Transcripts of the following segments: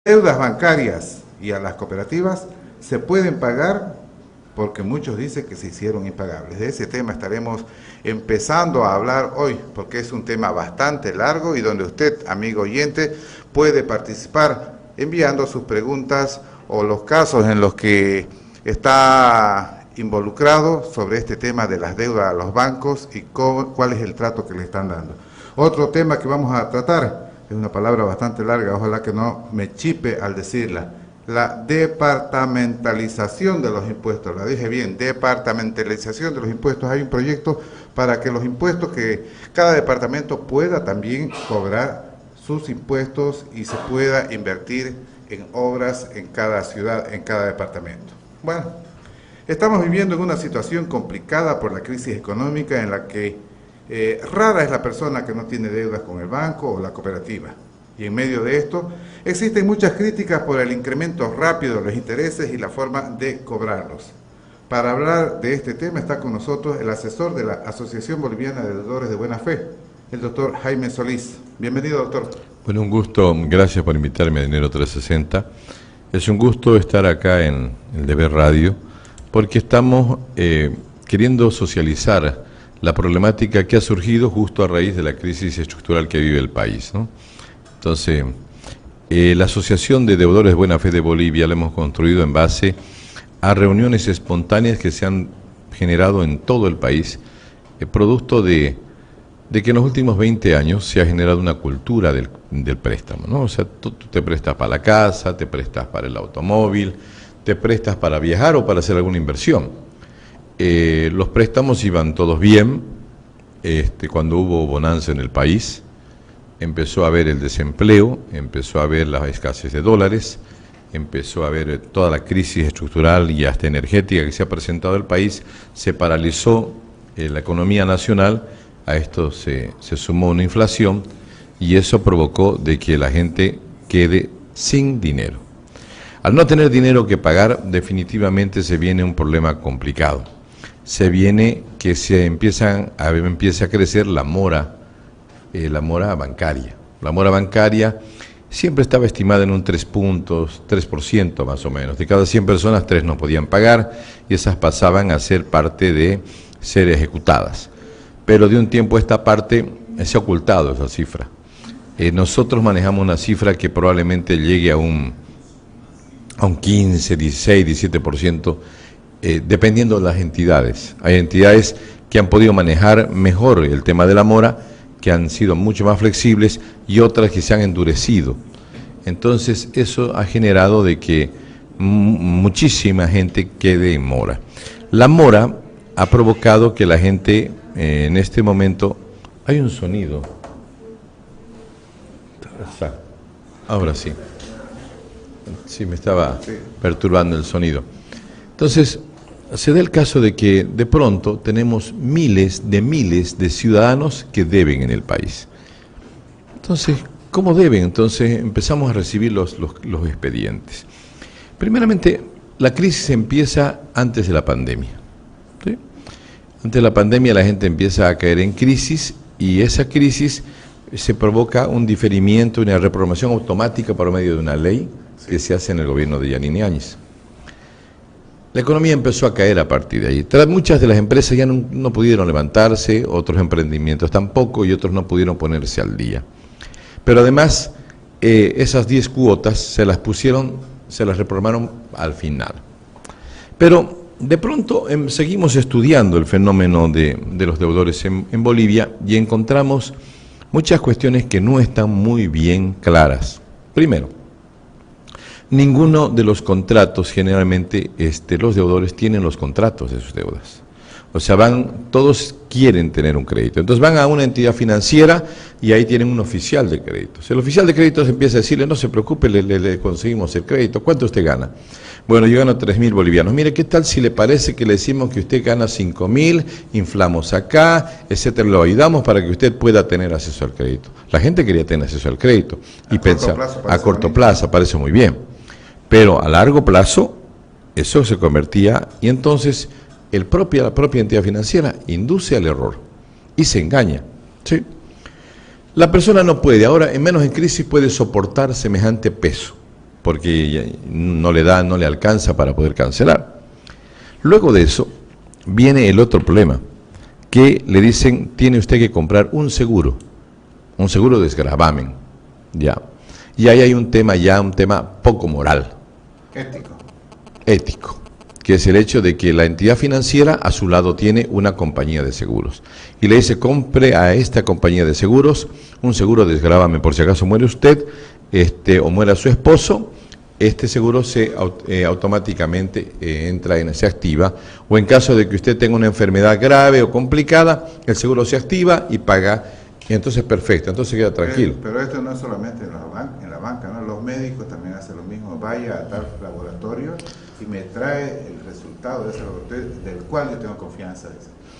Deudas bancarias y a las cooperativas se pueden pagar porque muchos dicen que se hicieron impagables. De ese tema estaremos empezando a hablar hoy, porque es un tema bastante largo y donde usted, amigo oyente, puede participar enviando sus preguntas o los casos en los que está involucrado sobre este tema de las deudas a los bancos y cuál es el trato que le están dando. Otro tema que vamos a tratar es una palabra bastante larga, ojalá que no me chipe al decirla. La departamentalización de los impuestos, la dije bien, departamentalización de los impuestos. Hay un proyecto para que los impuestos, que cada departamento pueda también cobrar sus impuestos y se pueda invertir en obras en cada ciudad, en cada departamento. Bueno, estamos viviendo en una situación complicada por la crisis económica en la que rara es la persona que no tiene deudas con el banco o la cooperativa. Y en medio de esto existen muchas críticas por el incremento rápido de los intereses y la forma de cobrarlos. Para hablar de este tema está con nosotros el asesor de la Asociación Boliviana de Deudores de Buena Fe, el doctor Jaime Solís. Bienvenido, doctor. Bueno, un gusto, gracias por invitarme a Dinero 360. Es un gusto estar acá en el Deber Radio, porque estamos queriendo socializar la problemática que ha surgido justo a raíz de la crisis estructural que vive el país, ¿no? Entonces, la Asociación de Deudores de Buena Fe de Bolivia la hemos construido en base a reuniones espontáneas que se han generado en todo el país, producto de que en los últimos 20 años se ha generado una cultura del préstamo, ¿no? O sea, tú te prestas para la casa, te prestas para el automóvil, te prestas para viajar o para hacer alguna inversión. Los préstamos iban todos bien. Cuando hubo bonanza en el país, empezó a haber el desempleo, empezó a haber la escasez de dólares, empezó a haber toda la crisis estructural y hasta energética que se ha presentado en el país, se paralizó la economía nacional, a esto se sumó una inflación y eso provocó de que la gente quede sin dinero. Al no tener dinero que pagar, definitivamente se viene un problema complicado. Se viene que empieza a crecer la mora bancaria. La mora bancaria siempre estaba estimada en un 3% más o menos. De cada 100 personas, 3 no podían pagar y esas pasaban a ser parte de ser ejecutadas. Pero de un tiempo a esta parte se ha ocultado esa cifra. Nosotros manejamos una cifra que probablemente llegue a un 15, 16, 17%, dependiendo de las entidades. Hay entidades que han podido manejar mejor el tema de la mora, que han sido mucho más flexibles, y otras que se han endurecido. Entonces eso ha generado de que muchísima gente quede en mora. La mora ha provocado que la gente en este momento... Hay un sonido. Ahora sí. Sí, me estaba perturbando el sonido. Entonces, se da el caso de que de pronto tenemos miles de ciudadanos que deben en el país. Entonces, ¿cómo deben? Entonces empezamos a recibir los expedientes. Primeramente, la crisis empieza antes de la pandemia, ¿sí? Antes de la pandemia la gente empieza a caer en crisis y esa crisis se provoca un diferimiento, una reprogramación automática por medio de una ley que se hace en el gobierno de Yanine Áñez. La economía empezó a caer a partir de ahí. Muchas de las empresas ya no pudieron levantarse, otros emprendimientos tampoco, y otros no pudieron ponerse al día. Pero además, esas 10 cuotas se las reprogramaron al final. Pero de pronto seguimos estudiando el fenómeno de los deudores en Bolivia y encontramos muchas cuestiones que no están muy bien claras. Primero, ninguno de los contratos, generalmente los deudores tienen los contratos de sus deudas. O sea, todos quieren tener un crédito. Entonces van a una entidad financiera y ahí tienen un oficial de créditos. El oficial de créditos empieza a decirle, no se preocupe, le conseguimos el crédito. ¿Cuánto usted gana? Bueno, yo gano 3.000 bolivianos. Mire, ¿qué tal si le parece que le decimos que usted gana 5.000, inflamos acá, etcétera? Lo ayudamos para que usted pueda tener acceso al crédito. La gente quería tener acceso al crédito y pensa, a corto plazo parece muy bien. Pero a largo plazo, eso se convertía, y entonces la propia entidad financiera induce al error y se engaña, ¿sí? La persona no puede, ahora en menos en crisis puede soportar semejante peso. porque no le da, no le alcanza para poder cancelar. Luego de eso viene el otro problema, que le dicen, tiene usted que comprar un seguro de desgravamen, ya. Y ahí hay un tema poco moral. Ético, que es el hecho de que la entidad financiera a su lado tiene una compañía de seguros. Y le dice, compre a esta compañía de seguros un seguro de desgravamen, por si acaso muere usted, o muera su esposo, este seguro automáticamente se activa, o en caso de que usted tenga una enfermedad grave o complicada, el seguro se activa y paga, y entonces perfecto, entonces queda tranquilo. Pero esto no es solamente en la banca, ¿no? Los médicos también hacen lo mismo, vaya a tal laboratorio y me trae el resultado de ese laboratorio del cual yo tengo confianza,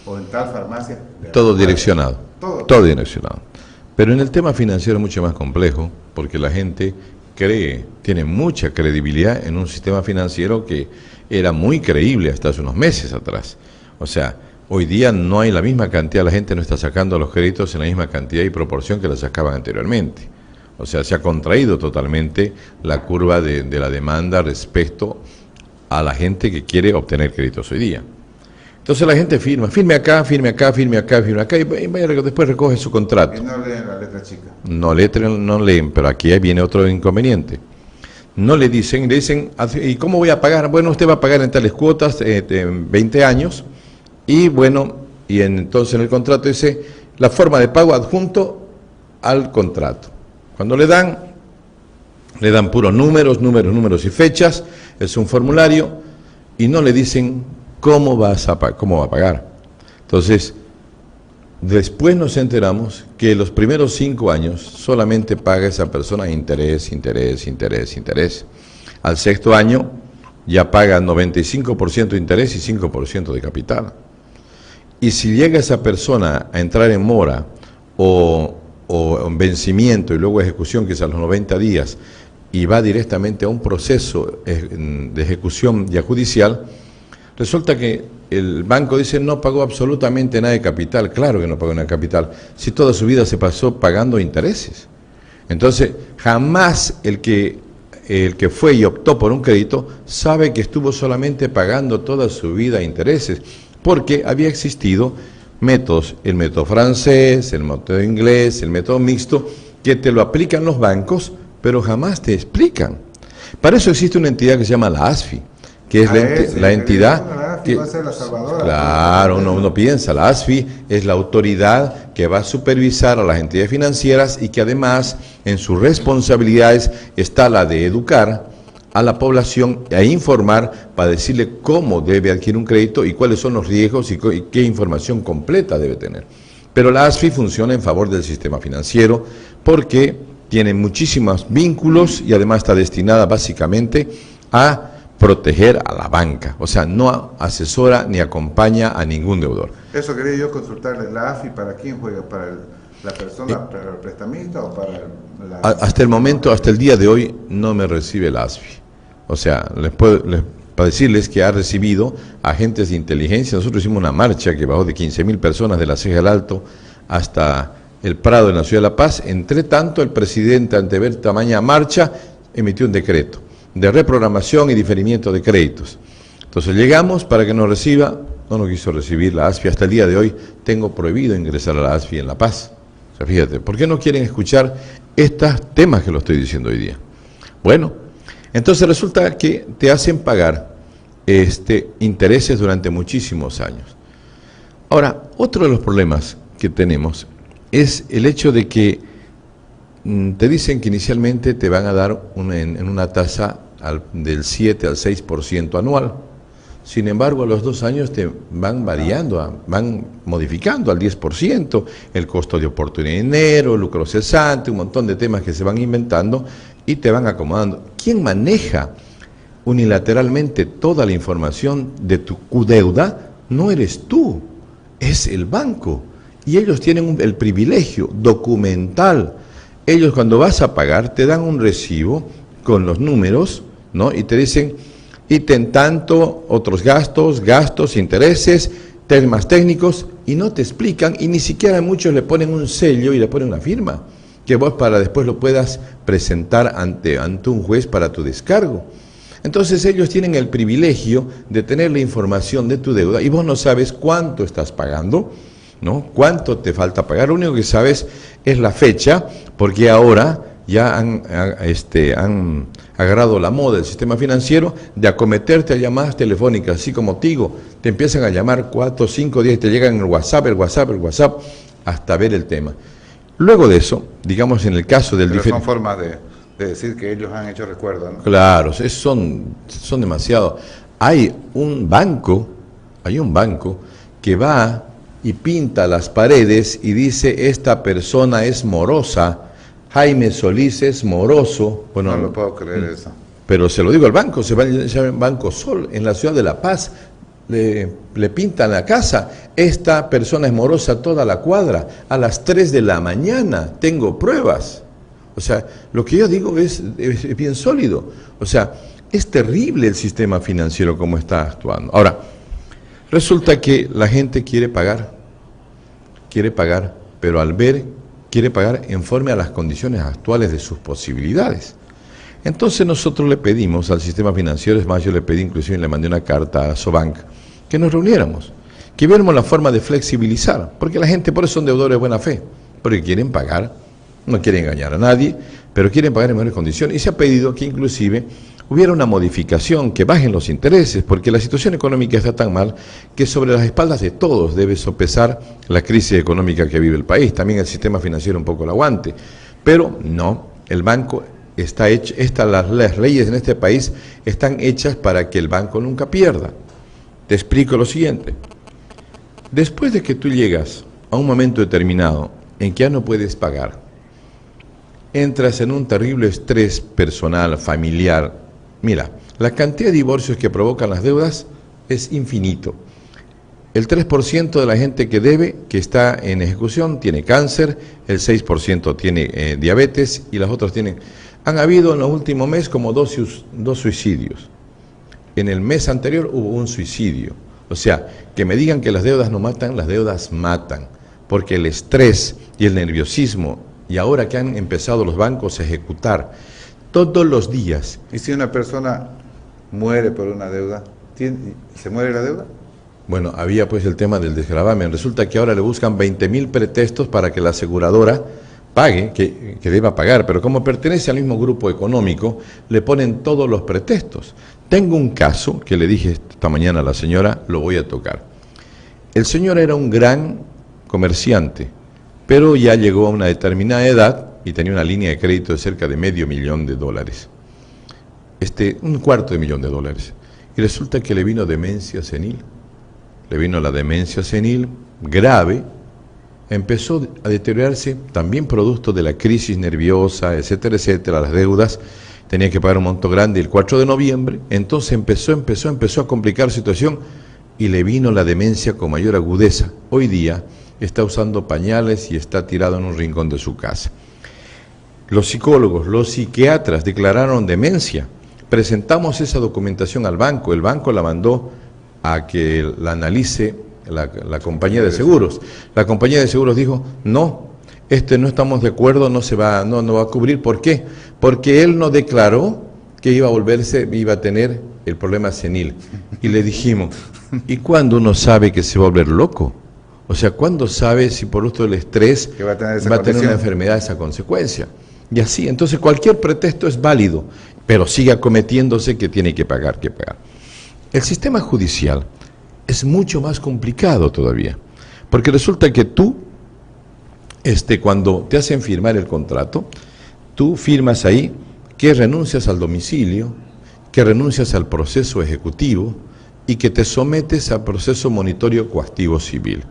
o en tal farmacia. Todo direccionado, todo direccionado. Pero en el tema financiero es mucho más complejo, porque la gente tiene mucha credibilidad en un sistema financiero que era muy creíble hasta hace unos meses atrás. O sea, hoy día no hay la misma cantidad, la gente no está sacando los créditos en la misma cantidad y proporción que la sacaban anteriormente. O sea, se ha contraído totalmente la curva de la demanda respecto a la gente que quiere obtener créditos hoy día. Entonces la gente firme acá, y después recoge su contrato. Y no leen la letra chica. No leen, pero aquí viene otro inconveniente. No le dicen, ¿y cómo voy a pagar? Bueno, usted va a pagar en tales cuotas, 20 años, y bueno, entonces en el contrato dice, la forma de pago adjunto al contrato. Cuando le dan puros números y fechas, es un formulario, y no le dicen cómo va a pagar. Entonces, después nos enteramos que los primeros 5 años solamente paga esa persona interés. Al 6º año ya paga 95% de interés y 5% de capital. Y si llega esa persona a entrar en mora o en vencimiento y luego ejecución, que es a los 90 días, y va directamente a un proceso de ejecución ya judicial, resulta que el banco dice no pagó absolutamente nada de capital. Claro que no pagó nada de capital, si toda su vida se pasó pagando intereses. Entonces, jamás el que fue y optó por un crédito sabe que estuvo solamente pagando toda su vida intereses, porque había existido métodos, el método francés, el método inglés, el método mixto, que te lo aplican los bancos, pero jamás te explican. Para eso existe una entidad que se llama la ASFI, que es la entidad que, claro, uno piensa, la ASFI es la autoridad que va a supervisar a las entidades financieras y que además en sus responsabilidades está la de educar a la población e informar para decirle cómo debe adquirir un crédito y cuáles son los riesgos y qué información completa debe tener. Pero la ASFI funciona en favor del sistema financiero porque tiene muchísimos vínculos y además está destinada básicamente a proteger a la banca, o sea, no asesora ni acompaña a ningún deudor. Eso quería yo consultarle, ¿la AFI para quién juega? ¿Para la persona, para el prestamista o para la...? Hasta el momento, hasta el día de hoy, no me recibe la ASFI. O sea, para decirles que ha recibido agentes de inteligencia. Nosotros hicimos una marcha que bajó de 15.000 personas de la Ceja del Alto hasta el Prado en la ciudad de La Paz. Entre tanto, el presidente, ante ver tamaña marcha, emitió un decreto de reprogramación y diferimiento de créditos. Entonces llegamos para que nos reciba, no nos quiso recibir la ASFI. Hasta el día de hoy tengo prohibido ingresar a la ASFI en La Paz. O sea, fíjate, ¿por qué no quieren escuchar estos temas que lo estoy diciendo hoy día? Bueno, entonces resulta que te hacen pagar intereses durante muchísimos años. Ahora, otro de los problemas que tenemos es el hecho de que te dicen que inicialmente te van a dar en una tasa del 7 al 6% anual. Sin embargo, a los 2 años te van variando, van modificando al 10%, el costo de oportunidad de dinero, lucro cesante, un montón de temas que se van inventando y te van acomodando. ¿Quién maneja unilateralmente toda la información de tu deuda? No eres tú, es el banco. Y ellos tienen el privilegio documental. Ellos cuando vas a pagar te dan un recibo con los números, ¿no? Y te dicen, ítem tanto, otros gastos, intereses, temas técnicos, y no te explican, y ni siquiera muchos le ponen un sello y le ponen una firma. que vos para después lo puedas presentar ante un juez para tu descargo. Entonces ellos tienen el privilegio de tener la información de tu deuda y vos no sabes cuánto estás pagando, ¿no? Cuánto te falta pagar. Lo único que sabes es la fecha, porque ahora ya han agarrado la moda del sistema financiero de acometerte a llamadas telefónicas, así como Tigo, te empiezan a llamar 4, 5 días y te llegan el WhatsApp, hasta ver el tema. Luego de eso, digamos en el caso del... Pero son formas de decir que ellos han hecho recuerdo, ¿no? Claro, son demasiado. Hay un banco que va y pinta las paredes y dice, esta persona es morosa, Jaime Solís es moroso. Bueno, no lo puedo creer eso. Pero se lo digo al banco, se llama Banco Sol, en la ciudad de La Paz, le pintan la casa, esta persona es morosa toda la cuadra, a las 3 de la mañana, tengo pruebas. O sea, lo que yo digo es bien sólido. O sea, es terrible el sistema financiero como está actuando. Ahora, resulta que la gente quiere pagar, pero al ver, quiere pagar en forma a las condiciones actuales de sus posibilidades. Entonces nosotros le pedimos al sistema financiero, es más, yo le pedí, inclusive le mandé una carta a Sobank, que nos reuniéramos, que viéramos la forma de flexibilizar, porque la gente, por eso son deudores de buena fe, porque quieren pagar, no quieren engañar a nadie, pero quieren pagar en mejores condiciones, y se ha pedido que inclusive hubiera una modificación, que bajen los intereses, porque la situación económica está tan mal que sobre las espaldas de todos debe sopesar la crisis económica que vive el país, también el sistema financiero un poco lo aguante, pero no, el banco está hecho, las leyes en este país están hechas para que el banco nunca pierda. Te explico lo siguiente. Después de que tú llegas a un momento determinado en que ya no puedes pagar, entras en un terrible estrés personal, familiar. Mira, la cantidad de divorcios que provocan las deudas es infinito. El 3% de la gente que debe, que está en ejecución, tiene cáncer, el 6% tiene diabetes y las otras tienen... Han habido en los últimos meses como dos suicidios. En el mes anterior hubo un suicidio. O sea, que me digan que las deudas no matan, las deudas matan. Porque el estrés y el nerviosismo, y ahora que han empezado los bancos a ejecutar todos los días. ¿Y si una persona muere por una deuda, se muere la deuda? Bueno, había pues el tema del desgravamen. Resulta que ahora le buscan 20.000 pretextos para que la aseguradora pague, que deba pagar, pero como pertenece al mismo grupo económico, le ponen todos los pretextos. Tengo un caso que le dije esta mañana a la señora, lo voy a tocar. El señor era un gran comerciante, pero ya llegó a una determinada edad y tenía una línea de crédito de cerca de $500,000. $250,000. Y resulta que le vino demencia senil. Le vino la demencia senil grave. Empezó a deteriorarse, también producto de la crisis nerviosa, etcétera, etcétera, las deudas, tenía que pagar un monto grande el 4 de noviembre, entonces empezó a complicar la situación y le vino la demencia con mayor agudeza. Hoy día está usando pañales y está tirado en un rincón de su casa. Los psicólogos, los psiquiatras declararon demencia. Presentamos esa documentación al banco, el banco la mandó a que la analice la compañía de seguros. La compañía de seguros dijo, no estamos de acuerdo, no va a cubrir. ¿Por qué? Porque él no declaró que iba a tener el problema senil. Y le dijimos, ¿y cuándo uno sabe que se va a volver loco? O sea, ¿cuándo sabe si por uso del estrés que va a tener una enfermedad esa consecuencia? Y así, entonces cualquier pretexto es válido, pero sigue acometiéndose que tiene que pagar. El sistema judicial es mucho más complicado todavía, porque resulta que tú, cuando te hacen firmar el contrato, tú firmas ahí que renuncias al domicilio, que renuncias al proceso ejecutivo y que te sometes al proceso monitorio coactivo civil.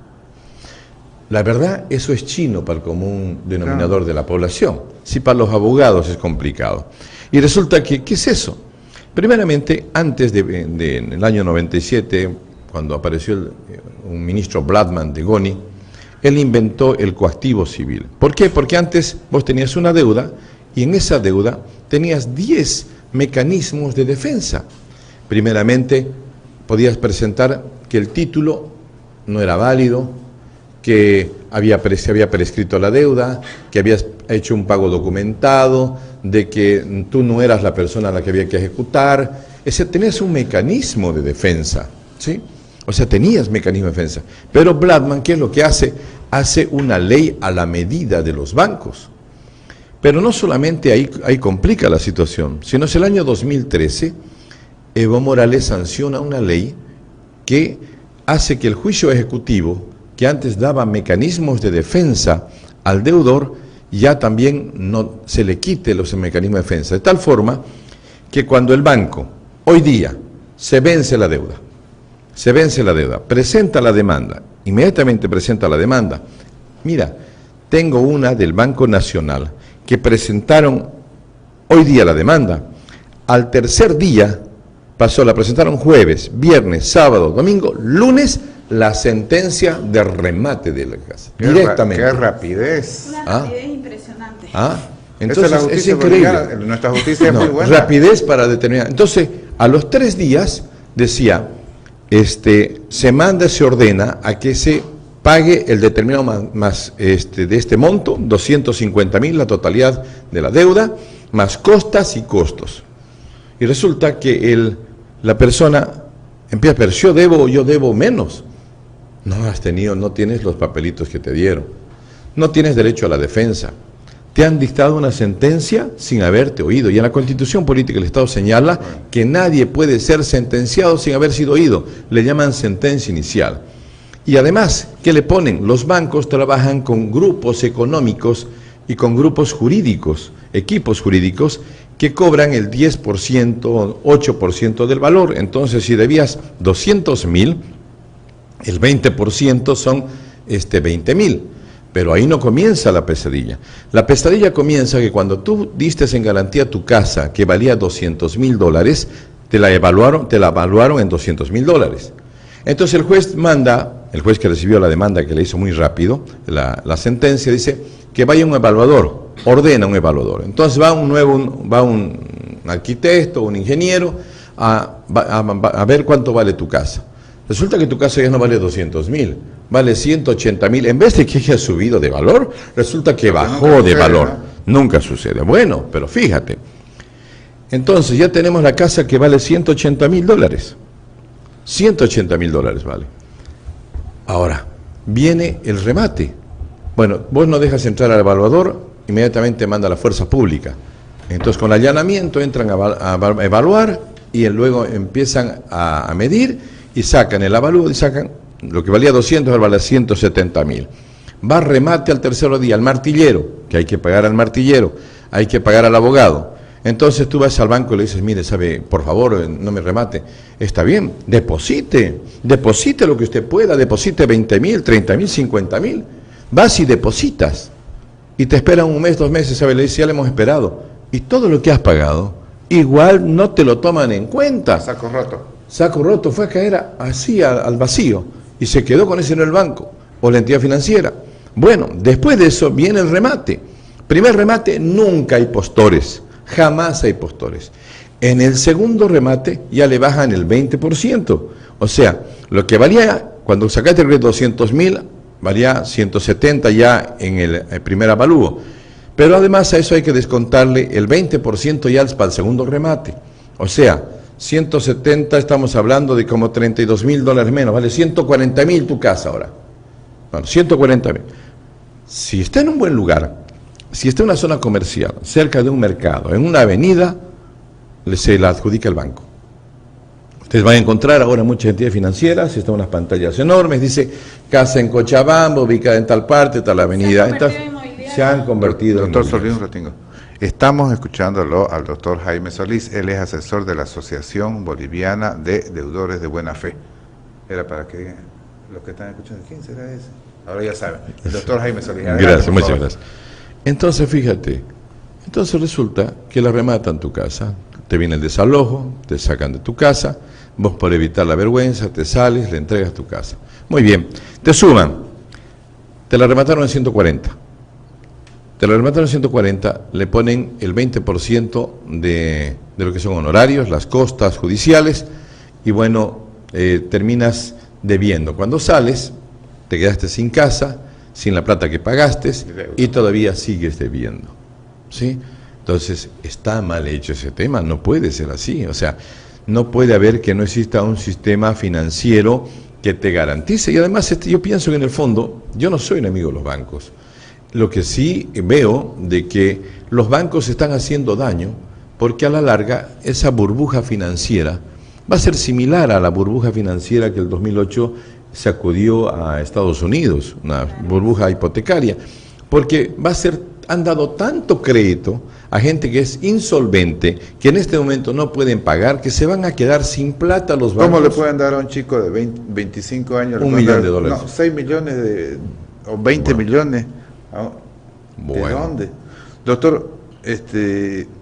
La verdad, eso es chino para el común denominador de la población. Si para los abogados es complicado. Y resulta que, ¿qué es eso? Primeramente, antes en el año 97, cuando apareció un ministro Bladman de Goni, él inventó el coactivo civil. ¿Por qué? Porque antes vos tenías una deuda y en esa deuda tenías 10 mecanismos de defensa. Primeramente, podías presentar que el título no era válido, que se había prescrito la deuda, que habías hecho un pago documentado, de que tú no eras la persona a la que había que ejecutar. Tenías un mecanismo de defensa, ¿sí? O sea, tenías mecanismo de defensa. Pero Bladman, ¿qué es lo que hace? Hace una ley a la medida de los bancos. Pero no solamente ahí complica la situación, sino es el año 2013, Evo Morales sanciona una ley que hace que el juicio ejecutivo, que antes daba mecanismos de defensa al deudor, ya también no se le quite los mecanismos de defensa. De tal forma que cuando el banco, hoy día, se vence la deuda, presenta la demanda, inmediatamente presenta la demanda. Mira, tengo una del Banco Nacional que presentaron hoy día la demanda. Al tercer día la presentaron jueves, viernes, sábado, domingo, lunes, la sentencia de remate de la casa. Directamente. ¡Qué rapidez! Una rapidez impresionante. Entonces la justicia es increíble. Nuestra justicia es muy buena. Rapidez para determinar. Entonces, a los 3 días, decía, se ordena a que se pague el determinado más de este monto, 250.000, la totalidad de la deuda, más costas y costos. Y resulta que la persona empieza, pero yo debo menos. No tienes los papelitos que te dieron. No tienes derecho a la defensa. Te han dictado una sentencia sin haberte oído. Y en la Constitución Política del Estado señala que nadie puede ser sentenciado sin haber sido oído. Le llaman sentencia inicial. Y además, ¿qué le ponen? Los bancos trabajan con grupos económicos y con grupos jurídicos, equipos jurídicos, que cobran el 10%, 8% del valor. Entonces, si debías 200.000, el 20% son 20.000. Pero ahí no comienza la pesadilla. La pesadilla comienza que cuando tú diste en garantía tu casa, que valía $200.000, te la evaluaron en $200.000. Entonces el juez que recibió la demanda, que le hizo muy rápido, la sentencia dice que vaya un evaluador, ordena un evaluador. Entonces va un arquitecto, un ingeniero, a ver cuánto vale tu casa. Resulta que tu casa ya no vale 200.000, vale 180.000. En vez de que haya subido de valor, resulta que bajó de valor. Nunca sucede. Bueno, pero fíjate. Entonces ya tenemos la casa que vale $180.000. $180.000 vale. Ahora, viene el remate. Bueno, vos no dejas entrar al evaluador, inmediatamente manda a la fuerza pública. Entonces con allanamiento entran a evaluar y luego empiezan a medir y sacan el avalúo y sacan lo que valía 200, ahora vale 170.000. Va remate al tercer día, al martillero, que hay que pagar al martillero, hay que pagar al abogado. Entonces tú vas al banco y le dices, mire, sabe, por favor, no me remate. Está bien, deposite lo que usted pueda, deposite 20.000, 30.000, 50.000. Vas y depositas. Y te esperan 1 mes, 2 meses, ¿sabe? Le dice, ya le hemos esperado. Y todo lo que has pagado, igual no te lo toman en cuenta. Saco roto, fue a caer así al vacío y se quedó con ese en el banco o la entidad financiera. Bueno, después de eso viene el remate. Primer remate, nunca hay postores, jamás hay postores. En el segundo remate ya le bajan el 20%. O sea, lo que valía, cuando sacaste el 200.000, valía 170 ya en el primer avalúo. Pero además a eso hay que descontarle el 20% ya para el segundo remate. O sea, 170, estamos hablando de como $32.000 menos, vale 140.000 tu casa ahora. Bueno, 140.000. Si está en un buen lugar, si está en una zona comercial, cerca de un mercado, en una avenida, se la adjudica el banco. Ustedes van a encontrar ahora muchas entidades financieras, están unas pantallas enormes, dice casa en Cochabamba, ubicada en tal parte, tal avenida. Se han convertido en Doctor Solís, un ratingo. Estamos escuchándolo al doctor Jaime Solís, él es asesor de la Asociación Boliviana de Deudores de Buena Fe. Era para que los que están escuchando, ¿quién será ese? Ahora ya saben, el doctor Jaime Solís. Gracias, muchas gracias. Entonces, fíjate, resulta que la rematan tu casa, te viene el desalojo, te sacan de tu casa, vos por evitar la vergüenza, te sales, le entregas tu casa. Muy bien, te suman, te la remataron en 140. Te lo remataron en 140, le ponen el 20% de lo que son honorarios, las costas judiciales, y bueno, terminas debiendo. Cuando sales, te quedaste sin casa, sin la plata que pagaste y todavía sigues debiendo, ¿sí? Entonces, está mal hecho ese tema, no puede ser así, o sea, no puede haber que no exista un sistema financiero que te garantice, y además yo pienso que en el fondo, yo no soy enemigo de los bancos, lo que sí veo de que los bancos están haciendo daño, porque a la larga esa burbuja financiera va a ser similar a la burbuja financiera que el 2008 sacudió a Estados Unidos, una burbuja hipotecaria, porque han dado tanto crédito a gente que es insolvente, que en este momento no pueden pagar, que se van a quedar sin plata los bancos. ¿Cómo le pueden dar a un chico de 25 años? $1 millón de dólares. No, 6 millones o 20 millones. ¿De dónde? Doctor,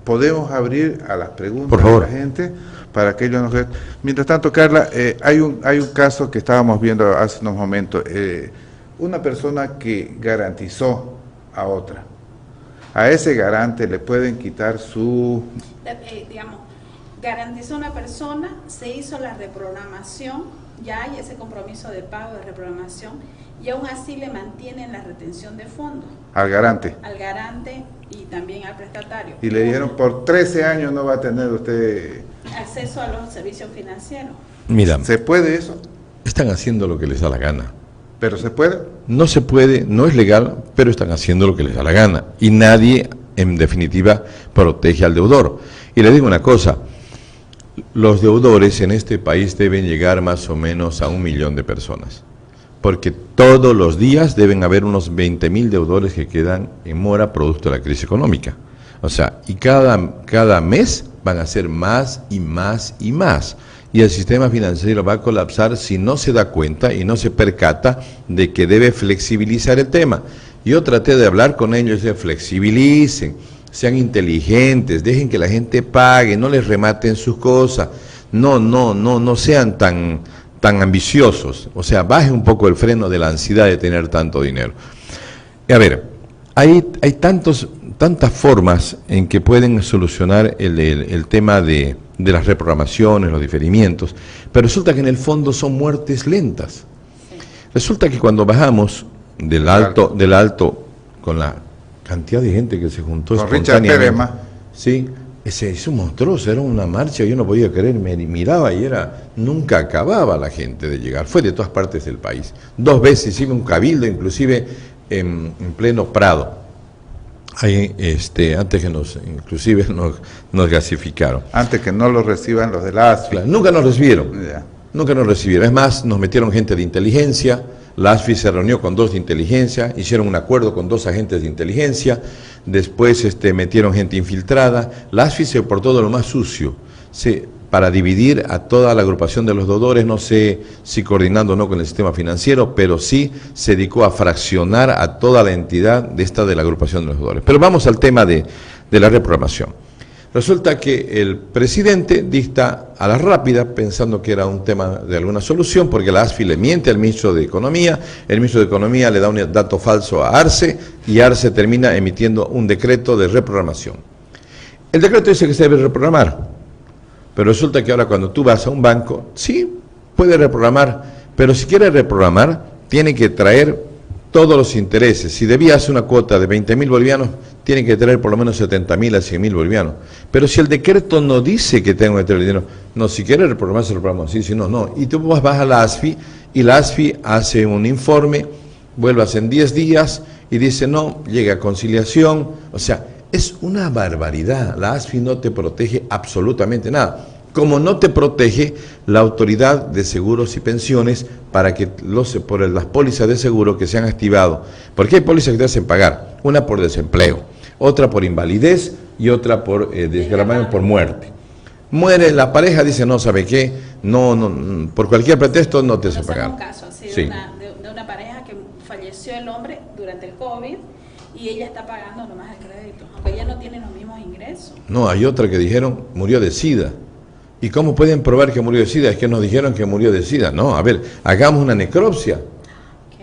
podemos abrir a las preguntas por favor, de la gente para que ellos nos... Mientras tanto, Carla, hay un caso que estábamos viendo hace unos momentos. Una persona que garantizó a otra. A ese garante le pueden quitar su... digamos, garantizó una persona, se hizo la reprogramación, ya hay ese compromiso de pago de reprogramación, y aún así le mantienen la retención de fondos. Al garante. Al garante y también al prestatario. Y le dijeron, por 13 años no va a tener usted... acceso a los servicios financieros. Mira, ¿se puede eso? Están haciendo lo que les da la gana. ¿Pero se puede? No se puede, no es legal, pero están haciendo lo que les da la gana. Y nadie, en definitiva, protege al deudor. Y le digo una cosa, los deudores en este país deben llegar más o menos a 1 millón de personas. Porque todos los días deben haber unos 20.000 deudores que quedan en mora producto de la crisis económica. O sea, y cada mes van a ser más y más y más. Y el sistema financiero va a colapsar si no se da cuenta y no se percata de que debe flexibilizar el tema. Yo traté de hablar con ellos, de flexibilicen, sean inteligentes, dejen que la gente pague, no les rematen sus cosas, no sean tan ambiciosos, o sea, bajen un poco el freno de la ansiedad de tener tanto dinero. A ver, hay tantas formas en que pueden solucionar el tema de las reprogramaciones, los diferimientos, pero resulta que en el fondo son muertes lentas. Sí. Resulta que cuando bajamos del alto con la cantidad de gente que se juntó con Richard Pérez, sí, se hizo monstruoso, era una marcha, yo no podía creer, me miraba y nunca acababa la gente de llegar, fue de todas partes del país. 2 veces hicimos un cabildo, inclusive en pleno Prado. Ahí, antes que inclusive nos gasificaron. Antes que no lo reciban los de la ASFI. Claro, nunca nos recibieron. Yeah. Nunca nos recibieron. Es más, nos metieron gente de inteligencia. La ASFI se reunió con 2 de inteligencia, hicieron un acuerdo con 2 agentes de inteligencia. Después metieron gente infiltrada. La ASFI se portó de lo más sucio. Para dividir a toda la agrupación de los deudores, no sé si coordinando o no con el sistema financiero, pero sí se dedicó a fraccionar a toda la entidad de la agrupación de los deudores. Pero vamos al tema de la reprogramación. Resulta que el presidente dicta a la rápida, pensando que era un tema de alguna solución, porque la ASFI le miente al ministro de Economía, el ministro de Economía le da un dato falso a Arce, y Arce termina emitiendo un decreto de reprogramación. El decreto dice que se debe reprogramar. Pero resulta que ahora cuando tú vas a un banco, sí, puede reprogramar, pero si quiere reprogramar, tiene que traer todos los intereses. Si debías una cuota de 20.000 bolivianos, tiene que traer por lo menos 70.000 a 100.000 bolivianos. Pero si el decreto no dice que tengo que traer dinero, no, si quiere reprogramar, se reprograma, sí, si no, no. Y tú vas a la ASFI, y la ASFI hace un informe, vuelvas en 10 días, y dice no, llega a conciliación, o sea, es una barbaridad. La ASFI no te protege absolutamente nada. Como no te protege la Autoridad de Seguros y Pensiones para que por las pólizas de seguro que se han activado. Porque hay pólizas que te hacen pagar. Una por desempleo, otra por invalidez y otra por desgravamiento por muerte. Muere la pareja, dice no, ¿sabe qué? No, por cualquier pretexto no te hace pagar. Un caso así sí. de una pareja que falleció el hombre durante el COVID y ella está pagando nomás el crédito, aunque ella no tiene los mismos ingresos. No, hay otra que dijeron murió de SIDA. ¿Y cómo pueden probar que murió de SIDA? Es que nos dijeron que murió de SIDA. No, a ver, hagamos una necropsia.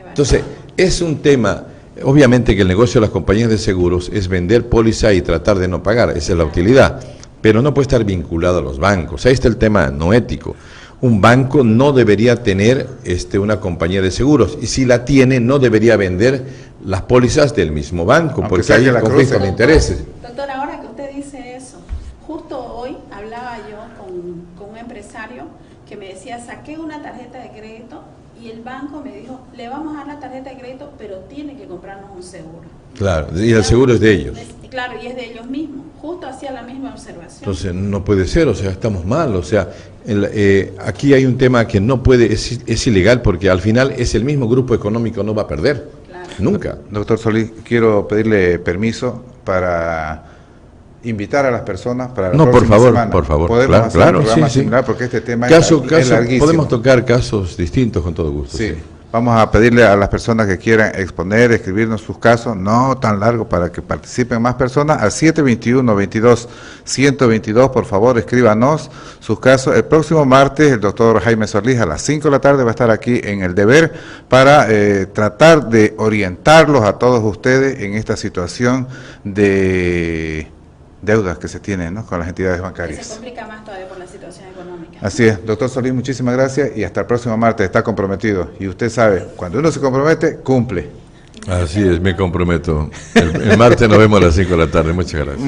Entonces, es un tema, obviamente que el negocio de las compañías de seguros es vender póliza y tratar de no pagar, esa es la utilidad, pero no puede estar vinculado a los bancos. Ahí está el tema no ético. un banco no debería tener una compañía de seguros, y si la tiene no debería vender las pólizas del mismo banco, Aunque porque hay conflicto de intereses. Doctor, ahora que usted dice eso, justo hoy hablaba yo con un empresario que me decía, saqué una tarjeta de crédito y el banco me dijo, le vamos a dar la tarjeta de crédito, pero tiene que comprarnos un seguro. Claro, y el seguro es de ellos. Claro, y es de ellos mismos. Justo hacía la misma observación. Entonces no puede ser, o sea, estamos mal, o sea, aquí hay un tema que no puede, es ilegal, porque al final es el mismo grupo económico, no va a perder, Claro. nunca. Doctor Solís, quiero pedirle permiso para invitar a las personas para la No, próxima semana. por favor, Podemos claro, hacer claro, un programa sí, similar sí. porque este tema Caso, es larguísimo. podemos tocar casos distintos con todo gusto. Sí. Vamos a pedirle a las personas que quieran exponer, escribirnos sus casos, no tan largo para que participen más personas, al 721-22-122, por favor, escríbanos sus casos. El próximo martes, el doctor Jaime Solís, a las 5 de la tarde, va a estar aquí en El Deber para tratar de orientarlos a todos ustedes en esta situación de deudas que se tienen, ¿no?, con las entidades Que se bancarias. complica más todavía por la situación económica. Así es, doctor Solís, muchísimas gracias y hasta el próximo martes, está comprometido. Y usted sabe, cuando uno se compromete, cumple. Así es, me comprometo. El martes nos vemos a las 5 de la tarde, muchas gracias.